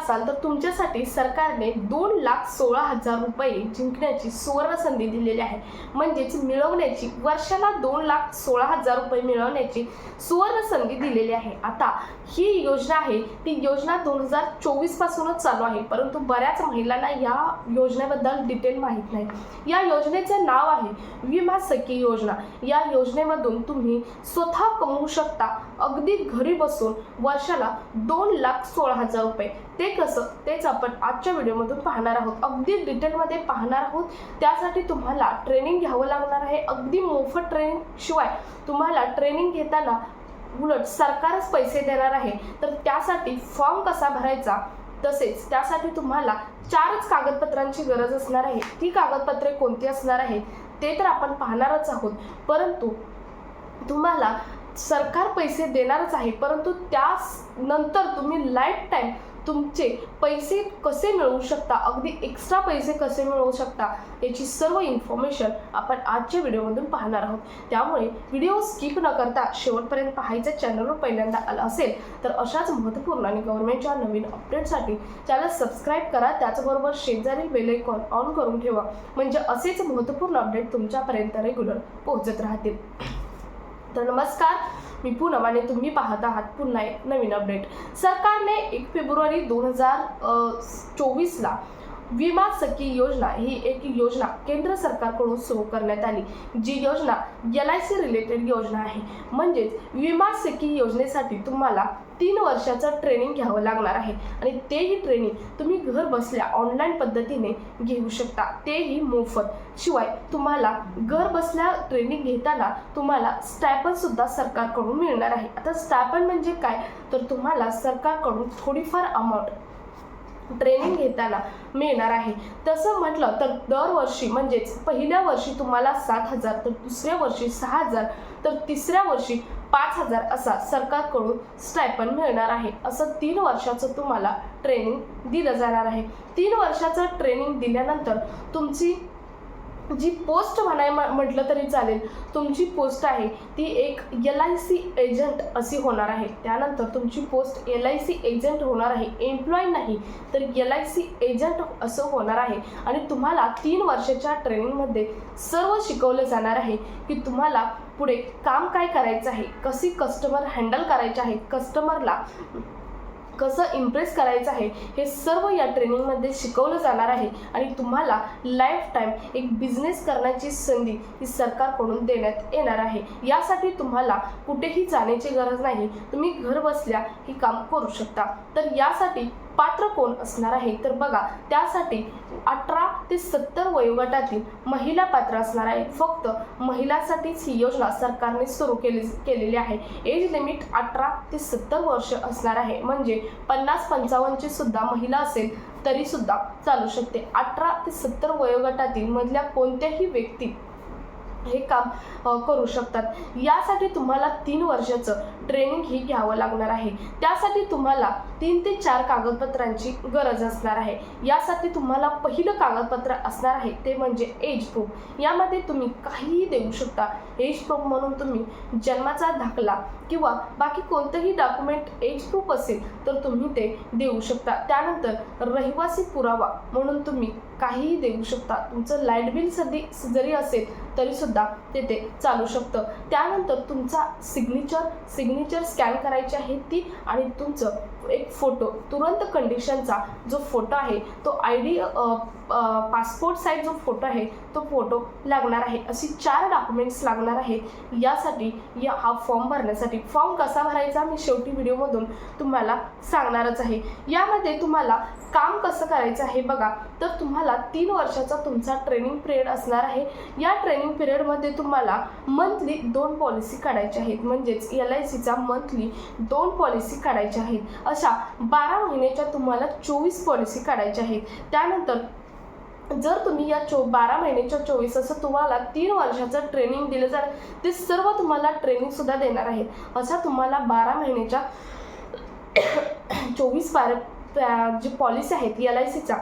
असाल तर तुमच्यासाठी सरकारने 2,16,000 रुपये जिंकण्याची सुवर्ण संधी दिलेली आहे। म्हणजेच मिळवण्याची वर्षाला 2,16,000 रुपये मिळवण्याची सुवर्ण संधी दिलेली आहे। आता ही योजना आहे ती योजना 2024 पासूनच चालू आहे, परंतु बऱ्याच महिलांना या योजनेबद्दल डिटेल माहीत नाही। या योजनेचे नाव आहे विमा सखी योजना। या योजनेमधून तुम्ही स्वतः कमवू शकता अगदी घरी बसून वर्षाला 2,16,000 रुपये। ते कसं तेच आपण आजच्या व्हिडिओमधून पाहणार आहोत, अगदी डिटेलमध्ये पाहणार आहोत। त्यासाठी तुम्हाला ट्रेनिंग घ्यावं लागणार आहे, अगदी मोफत ट्रेनिंग शिवाय तुम्हाला ट्रेनिंग घेताना उलट सरकारच पैसे देणार आहे। तर त्यासाठी फॉर्म कसा भरायचा, तसेच त्यासाठी तुम्हाला 4च कागदपत्रांची गरज असणार आहे। ती कागदपत्रे कोणती असणार आहेत ते तर आपण पाहणारच आहोत, परंतु तुम्हाला सरकार पैसे देणारच आहे, परंतु त्यानंतर तुम्ही लाईफ टाईम तुमचे पैसे कसे मिळवू शकता, अगदी एक्स्ट्रा पैसे कसे मिळवू शकता याची सर्व इन्फॉर्मेशन आपण आजच्या व्हिडिओमधून पाहणार आहोत। त्यामुळे व्हिडिओ स्किप न करता शेवटपर्यंत पाहायचा। चॅनलवर पहिल्यांदा आला असेल तर अशाच महत्त्वपूर्ण आणि गव्हर्नमेंटच्या नवीन अपडेटसाठी चॅनल सबस्क्राईब करा, त्याचबरोबर शेजारील बेल आयकॉन ऑन करून ठेवा, म्हणजे असेच महत्त्वपूर्ण अपडेट तुमच्यापर्यंत रेग्युलर पोहोचत राहतील। तर नमस्कार, मी पूनम आणि तुम्ही पाहत आहात पुन्हा एक नवीन अपडेट। सरकारने 1 फेब्रुवारी 2024 ला विमा सखी योजना ही एक योजना केंद्र सरकारकडून सुरू करण्यात आली, जी योजना LIC रिलेटेड योजना आहे। म्हणजेच विमा सखी योजनेसाठी तुम्हाला 3 वर्षाचं ट्रेनिंग घ्यावं लागणार आहे आणि तेही ट्रेनिंग तुम्ही घर बसल्या ऑनलाईन पद्धतीने घेऊ शकता, तेही मोफत। शिवाय तुम्हाला घर बसल्या ट्रेनिंग घेताना तुम्हाला स्टायपन सुद्धा सरकारकडून मिळणार आहे। आता स्टायपन म्हणजे काय, तर तुम्हाला सरकारकडून थोडीफार अमाऊंट ट्रेनिंग घेताना मिळणार आहे। तसं म्हटलं तर दरवर्षी म्हणजेच पहिल्या वर्षी तुम्हाला 7,000, तर दुसऱ्या वर्षी 6,000, तर तिसऱ्या वर्षी 5,000 असा सरकारकडून स्टायपन मिळणार आहे। असं 3 वर्षाचं तुम्हाला ट्रेनिंग दिलं जाणार आहे। 3 वर्षाचं ट्रेनिंग दिल्यानंतर तुमची जी पोस्ट म्हटलं तरी चालेल, तुमची पोस्ट आहे ती एक LIC एजंट अशी होणार आहे। त्यानंतर तुमची पोस्ट LIC एजंट होणार आहे, एम्प्लॉय नाही तर LIC एजंट असं होणार आहे। आणि तुम्हाला 3 वर्षाच्या ट्रेनिंगमध्ये सर्व शिकवलं जाणार आहे की तुम्हाला पुढे काम काय करायचं आहे, कशी कस्टमर हँडल करायचे आहे, कस्टमरला कसं इम्प्रेस करायचं आहे, हे सर्व या ट्रेनिंगमध्ये शिकवलं जाणार आहे। आणि तुम्हाला लाईफ टाईम एक बिझनेस करण्याची संधी ही सरकारकडून देण्यात येणार आहे। यासाठी तुम्हाला कुठेही जाण्याची गरज नाही, तुम्ही घर बसल्या ही काम करू शकता। तर यासाठी पात्र कोण असणार आहे, तर बघा त्यासाठी 18 ते 70 वयोगटातील महिला पात्र असणार आहे। फक्त महिलांसाठीच ही योजना सरकारने सुरू केलेली आहे। एज लिमिट 18 ते 70 वर्ष असणार आहे, म्हणजे 50-55 सुद्धा महिला असेल तरी सुद्धा चालू शकते। 18 ते 70 वयोगटातील मधल्या कोणत्याही व्यक्ती हे काम करू शकतात। यासाठी तुम्हाला 3 वर्षाचं ट्रेनिंग ही घ्यावं लागणार आहे। त्यासाठी तुम्हाला 3 ते 4 कागदपत्रांची गरज असणार आहे। यासाठी तुम्हाला पहिलं कागदपत्र असणार आहे ते म्हणजे एज प्रूफ। यामध्ये तुम्ही काहीही देऊ शकता। एज प्रूफ म्हणून तुम्ही जन्माचा दाखला किंवा बाकी कोणतंही डॉक्युमेंट एज प्रूफ असेल तर तुम्ही ते देऊ शकता। त्यानंतर रहिवासी पुरावा म्हणून तुम्ही काहीही देऊ शकता। तुमचं लाईट बिल जरी असेल तरी सुद्धा ते चालू शकतं। त्यानंतर तुमचा सिग्नेचर स्कॅन करायची आहे ती, आणि तुमचं एक फोटो तुरंत कंडिशनचा जो फोटो आहे तो ID पासपोर्ट साईज जो फोटो आहे तो फोटो लागणार आहे। अशी 4 डॉक्युमेंट्स लागणार आहेत यासाठी, हा फॉर्म भरण्यासाठी। फॉर्म कसा भरायचा मी शेवटी व्हिडिओमधून तुम्हाला सांगणारच आहे। यामध्ये तुम्हाला काम कसं करायचं आहे बघा, तर तुम्हाला 3 वर्षाचा तुमचा ट्रेनिंग पिरियड असणार आहे। या ट्रेनिंग पिरियडमध्ये तुम्हाला मंथली 2 पॉलिसी काढायच्या आहेत, म्हणजेच LICचा मंथली 2 पॉलिसी काढायच्या आहेत। अशा 12 महिन्याच्या तुम्हाला 24 पॉलिसी काढायच्या आहेत। त्यानंतर जर तुम्ही या 12 महिन्याच्या 24 असं तुम्हाला 3 वर्षाचं ट्रेनिंग दिलं जाणार, ते सर्व तुम्हाला ट्रेनिंग सुद्धा देणार आहेत। अशा तुम्हाला 12 महिन्याच्या 24 जी पॉलिसी आहेत LICचा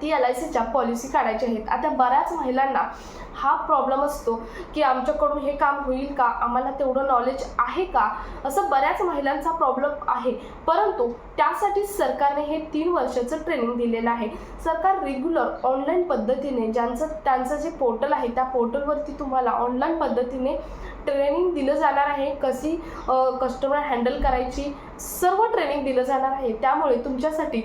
ती LICच्या पॉलिसी काढायची आहेत. आता बऱ्याच महिलांना हा प्रॉब्लेम असतो की आमच्याकडून हे काम होईल का, आम्हाला तेवढं नॉलेज आहे का, असं बऱ्याच महिलांचा प्रॉब्लेम आहे. परंतु त्यासाठी सरकारने हे 3 वर्षाचं ट्रेनिंग दिलेलं आहे. सरकार रेग्युलर ऑनलाईन पद्धतीने त्यांचं जे पोर्टल आहे त्या पोर्टलवरती तुम्हाला ऑनलाईन पद्धतीने ट्रेनिंग दिलं जाणार आहे. कशी कस्टमर हँडल करायची सर्व ट्रेनिंग दिलं जाणार आहे. त्यामुळे तुमच्यासाठी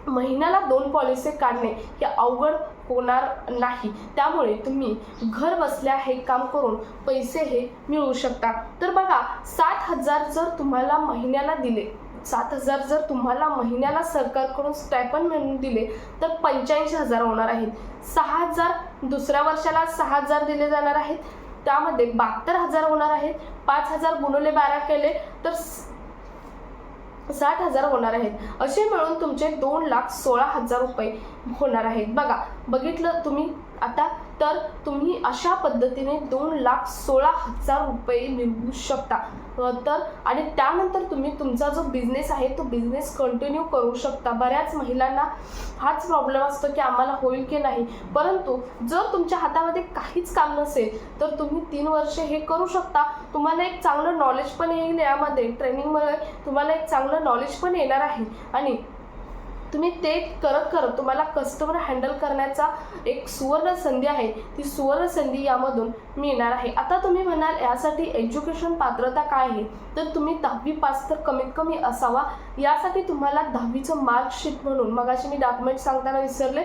महिन्याला 2 पॉलिसी काढणे हे अवघड होणार नाही. त्यामुळे तुम्ही घर बसल्या हे काम करून पैसे हे मिळवू शकता. तर बघा, 7,000 जर तुम्हाला महिन्याला दिले, 7,000 जर तुम्हाला महिन्याला सरकारकडून स्टायपंड म्हणून दिले तर 85,000 होणार आहेत. 6,000 दुसऱ्या वर्षाला 6,000 दिले जाणार आहेत, त्यामध्ये 72,000 होणार आहेत. 5,000 गुणिले 12 केले तर 60,000 होणार आहेत. असे मिळून तुमचे 2,16,000 रुपये होणार आहेत. बघितलं तुम्ही आता, तर तुम्ही अशा पद्धतीने 2,16,000 रुपये मिळवू शकता. तर आणि त्यानंतर तुम्ही तुमचा जो बिझनेस आहे तो बिझनेस कंटिन्यू करू शकता. बऱ्याच महिलांना हाच प्रॉब्लेम असतो की आम्हाला होईल की नाही. परंतु जर तुमच्या हातामध्ये काहीच काम नसेल तर तुम्ही 3 वर्ष हे करू शकता. तुम्हाला एक चांगलं नॉलेज पण येईल. यामध्ये ट्रेनिंगमुळे तुम्हाला एक चांगलं नॉलेज पण येणार आहे आणि तुम्ही ते करत तुम्हाला कस्टमर हँडल करण्याचा एक सुवर्ण संधी आहे. ती सुवर्ण संधी यामधून मिळणार आहे. आता तुम्ही म्हणाल यासाठी एज्युकेशन पात्रता काय आहे, तर तुम्ही 10वी पास तर कमीत कमी असावा. यासाठी तुम्हाला 10वीचं मार्कशीट म्हणून, मगाशी मी डॉक्युमेंट सांगताना विसरले,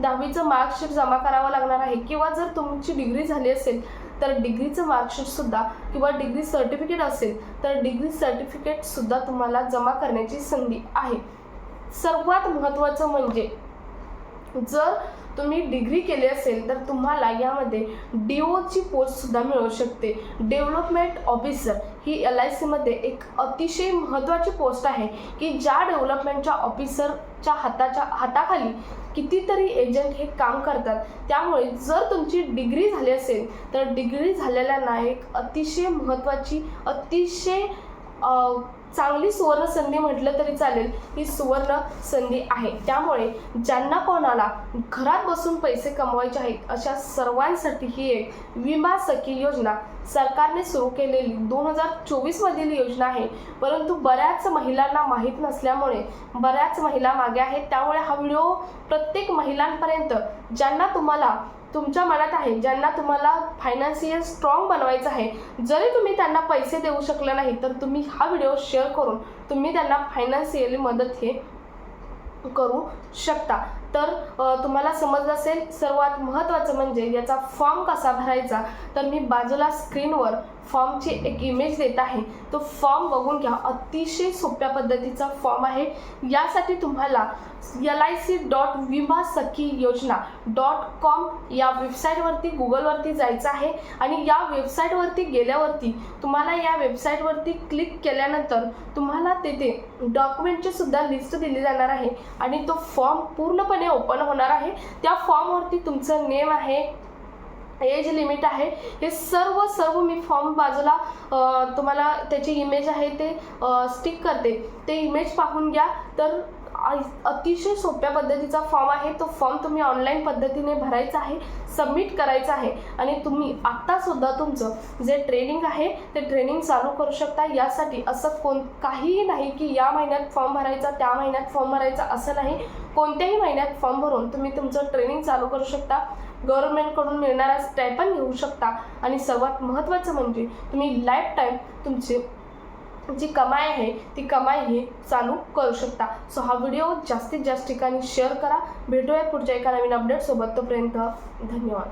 10वीचं मार्कशीट जमा करावं लागणार आहे. किंवा जर तुमची डिग्री झाली असेल तर डिग्रीचं मार्कशीटसुद्धा किंवा डिग्री सर्टिफिकेट असेल तर डिग्री सर्टिफिकेटसुद्धा तुम्हाला जमा करण्याची संधी आहे. सर्वात महत्त्वाचं म्हणजे जर तुम्ही डिग्री केली असेल तर तुम्हाला यामध्ये DOची पोस्टसुद्धा मिळू शकते. डेव्हलपमेंट ऑफिसर ही LICमध्ये एक अतिशय महत्त्वाची पोस्ट आहे की ज्या डेव्हलपमेंटच्या ऑफिसरच्या हाताखाली कितीतरी एजंट हे काम करतात. त्यामुळे जर तुमची डिग्री झाली असेल तर डिग्री झालेल्यांना एक अतिशय महत्त्वाची, अतिशय चांगली सुवर्ण संधी म्हटलं तरी चालेल, ही सुवर्ण संधी आहे. त्यामुळे ज्यांना कोणाला घरात बसून पैसे कमवायचे आहेत अशा सर्वांसाठी ही एक विमा सखी योजना सरकारने सुरू केलेली 2024 मधील योजना आहे. परंतु बऱ्याच महिलांना माहीत नसल्यामुळे बऱ्याच महिला मागे आहेत. त्यामुळे हा व्हिडिओ प्रत्येक महिलांपर्यंत, ज्यांना तुम्हाला तुमच्या मनात आहे, ज्यांना तुम्हाला फायनान्शियल स्ट्रॉंग बनवायचं आहे, जरी तुम्ही त्यांना पैसे देऊ शकले नाही तर तुम्ही हा व्हिडिओ शेअर करून तुम्ही त्यांना फायनान्शियली मदत हे करू शकता. तर तुम्हाला समजलं असेल. सर्वात महत्त्वाचं म्हणजे याचा फॉर्म कसा भरायचा, तर मी बाजूला स्क्रीनवर फॉर्मची एक इमेज देत आहे. तो फॉर्म बघून घ्या. अतिशय सोप्या पद्धतीचा फॉर्म आहे. यासाठी तुम्हाला lic.vimasakhiYojna.com या वेबसाईटवरती, गुगलवरती जायचं आहे आणि या वेबसाईटवरती गेल्यावरती तुम्हाला या वेबसाईटवरती क्लिक केल्यानंतर तुम्हाला तेथे डॉक्युमेंटची सुद्धा लिस्ट दिली जाणार आहे आणि तो फॉर्म पूर्णपणे ओपन होणार आहे. त्या फॉर्मवरती तुमचं नेम आहे, एज लिमिट आहे, हे सर्व मी फॉर्म बाजूला तुम्हाला त्याची इमेज आहे ते स्टिक करते. ते इमेज पाहून घ्या. तर अतिशय सोप्या पद्धतीचा फॉर्म आहे. तो फॉर्म तुम्ही ऑनलाईन पद्धतीने भरायचा आहे, सबमिट करायचं आहे आणि तुम्ही आत्तासुद्धा तुमचं जे ट्रेनिंग आहे ते ट्रेनिंग चालू करू शकता. यासाठी असं काहीही नाही की या महिन्यात फॉर्म भरायचा, त्या महिन्यात फॉर्म भरायचा, असं नाही. कोणत्याही महिन्यात फॉर्म भरून तुम्ही तुमचं ट्रेनिंग चालू करू शकता. गव्हर्नमेंटकडून मिळणारा स्टायपंड घेऊ शकता आणि सर्वात महत्त्वाचं म्हणजे तुम्ही लाईफ टाईम तुमची जी कमाई आहे ती कमाई ही चालू करू शकता. सो हा व्हिडिओ जास्तीत जास्त ठिकाणी शेअर करा. भेटूया पुढच्या एका नवीन अपडेटसोबत. तोपर्यंत धन्यवाद.